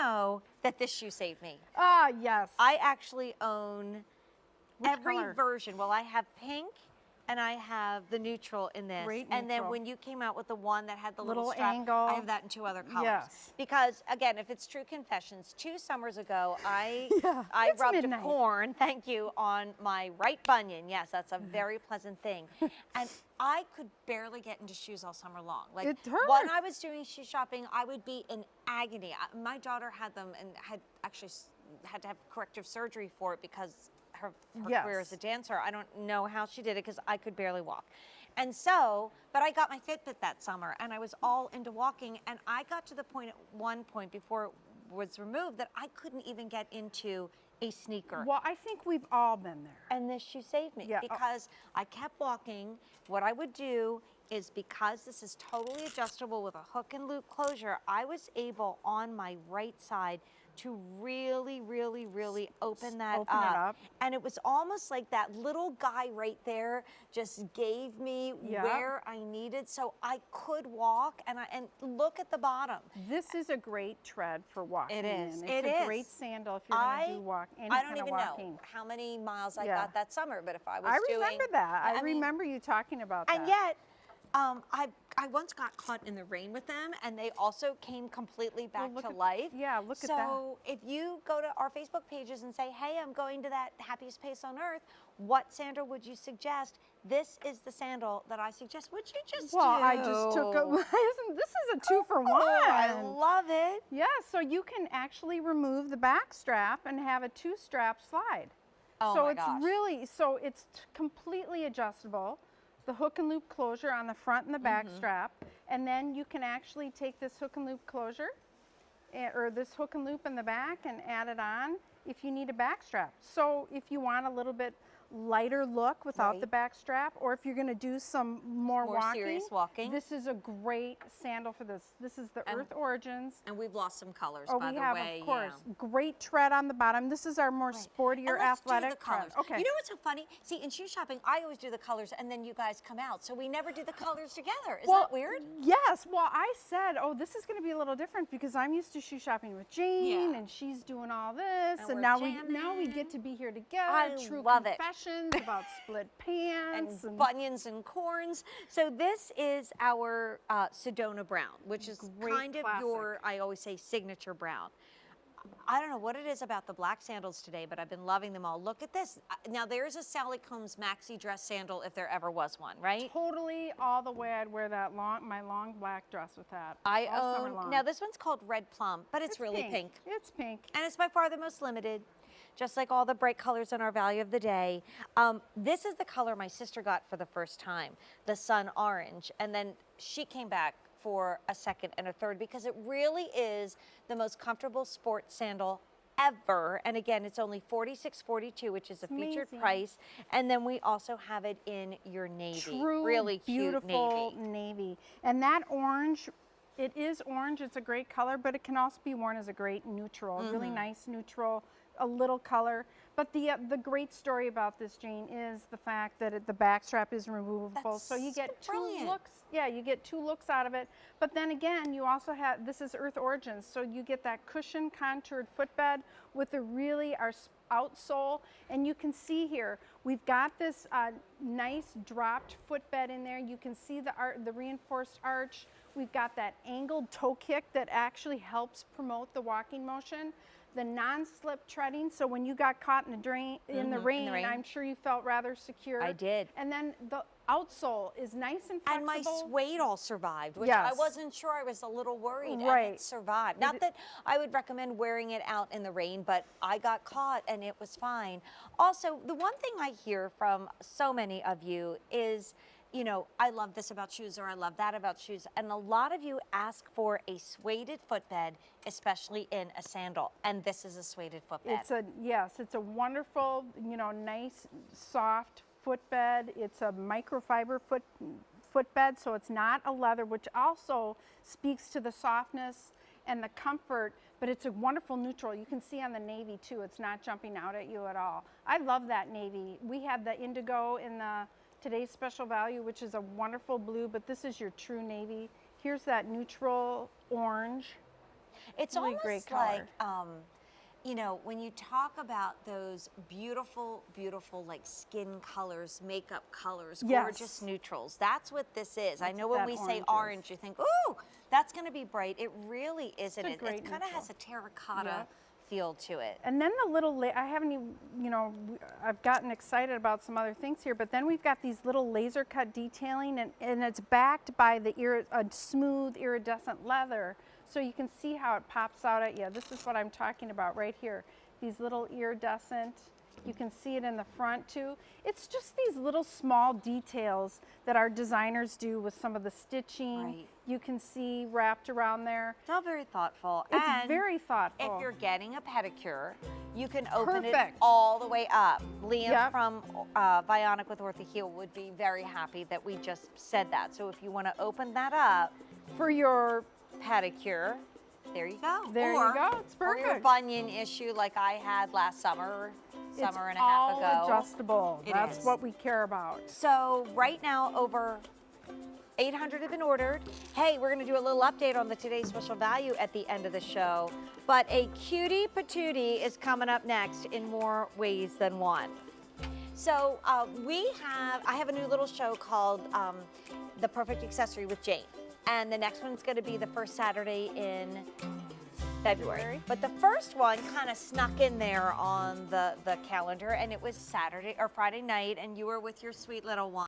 know that this shoe saved me? Ah, yes. I actually own every color? version. Well, I have pink and I have the neutral in this. Great and then neutral. when you came out with the one that had the little Little strap, angle. I have that in 2 other colors. Yes. Because again, if it's true confessions, 2 summers ago, I it's rubbed midnight. a corn, thank you, on my right bunion. Yes, that's a very pleasant thing. And I could barely get into shoes all summer long. Like It hurt. when I was doing shoe shopping, I would be in agony. My daughter had them and had actually had to have corrective surgery for it because her career as a dancer. I don't know how she did it because I could barely walk. And so, but I got my Fitbit that summer and I was all into walking, and I got to the point at one point before it was removed that I couldn't even get into a sneaker. Well, I think we've all been there. And this shoe saved me because I kept walking. What I would do is, because this is totally adjustable with a hook and loop closure, I was able on my right side to really, really, really open that up. And it was almost like that little guy right there just gave me where I needed, so I could walk and look at the bottom. This is a great tread for walking. It is. It's a great sandal if you're going to do any I kind don't of even walking. know how many miles I got that summer, but if I was I remember that. I remember you talking about that. And yet, I once got caught in the rain with them, and they also came completely back to life. Yeah, look at that. So if you go to our Facebook pages and say, hey, I'm going to that happiest place on earth, what sandal would you suggest? This is the sandal that I suggest. Would you just I just took a, this is a 2-for-1. I love it. Yeah, so you can actually remove the back strap and have a 2-strap slide. Oh so my it's gosh. really, so it's completely adjustable. The hook and loop closure on the front and the back strap, and then you can actually take this hook and loop closure or this hook and loop in the back and add it on if you need a back strap. So if you want a little bit lighter look without the back strap, or if you're going to do some more walking, serious walking, this is a great sandal for this. This is the Earth Origins. And we've lost some colors, by the way. We have, of course. Great tread on the bottom. This is our more sportier, athletic colors. Okay. You know what's so funny? See, in shoe shopping, I always do the colors, and then you guys come out. So we never do the colors together. Is that weird? Yes. Well, I said, this is going to be a little different because I'm used to shoe shopping with Jane, and she's doing all this, and now we get to be here together. I love it. Confessions about split pants and bunions and corns. So this is our Sedona brown, which is kind of your, I always say, signature brown. I don't know what it is about the black sandals today, but I've been loving them all. Look at this. Now, there's a Sally Combs maxi dress sandal if there ever was one, right? Totally, all the way. I'd wear that my long black dress with that. I own, now this one's called Red Plum, but it's really pink. It's pink. And it's by far the most limited, just like all the bright colors in our value of the day. This is the color my sister got for the first time, the sun orange. And then she came back for a second and a third because it really is the most comfortable sports sandal ever. And again, it's only $46.42, which is a featured price. And then we also have it in your navy. Really beautiful navy. And that orange, it is orange. It's a great color, but it can also be worn as a great neutral, really nice neutral, a little color. But the great story about this, Jane, is the fact that the back strap is removable. So you get two looks. Yeah, you get 2 looks out of it. But then again, you also have, this is Earth Origins, so you get that cushion contoured footbed with our outsole. And you can see here, we've got this nice dropped footbed in there. You can see the reinforced arch. We've got that angled toe kick that actually helps promote the walking motion. The non-slip treading, so when you got caught in the rain, I'm sure you felt rather secure. I did. And then the outsole is nice and flexible. And my suede all survived, which I wasn't sure. I was a little worried, and it survived. Not that I would recommend wearing it out in the rain, but I got caught and it was fine. Also, the one thing I hear from so many of you is, you know, I love this about shoes, or I love that about shoes. And a lot of you ask for a suede footbed, especially in a sandal. And this is a suede footbed. It's a wonderful, nice, soft footbed. It's a microfiber footbed, so it's not a leather, which also speaks to the softness and the comfort, but it's a wonderful neutral. You can see on the navy too, it's not jumping out at you at all. I love that navy. We had the indigo in the today's special value, which is a wonderful blue, but this is your true navy. Here's that neutral orange. It's really almost great color. like, you know, when you talk about those beautiful, beautiful like skin colors, makeup colors, gorgeous neutrals, that's what this is. I know when we say orange, you think, ooh, that's going to be bright. It really isn't. It kind of has a terracotta feel to it. And then the little, I haven't even, you know, I've gotten excited about some other things here, but then we've got these little laser cut detailing, and it's backed by the a smooth iridescent leather. So you can see how it pops out at you. This is what I'm talking about right here. These little iridescent, you can see it in the front too. It's just these little small details that our designers do with some of the stitching. Right. You can see wrapped around there. It's all very thoughtful. It's and very thoughtful. If you're getting a pedicure, you can open it all the way up. Liam from Bionic with Ortho Heel would be very happy that we just said that. So if you want to open that up for your pedicure, there you go. There you go. It's perfect. Or your bunion issue like I had last summer and a half ago. It's all adjustable. That's what we care about. So right now, over 800 have been ordered. Hey, we're going to do a little update on the Today's Special Value at the end of the show. But a cutie patootie is coming up next in more ways than one. So I have a new little show called The Perfect Accessory with Jane. And the next one's going to be the first Saturday in February. But the first one kind of snuck in there on the calendar, and it was Saturday or Friday night, and you were with your sweet little one.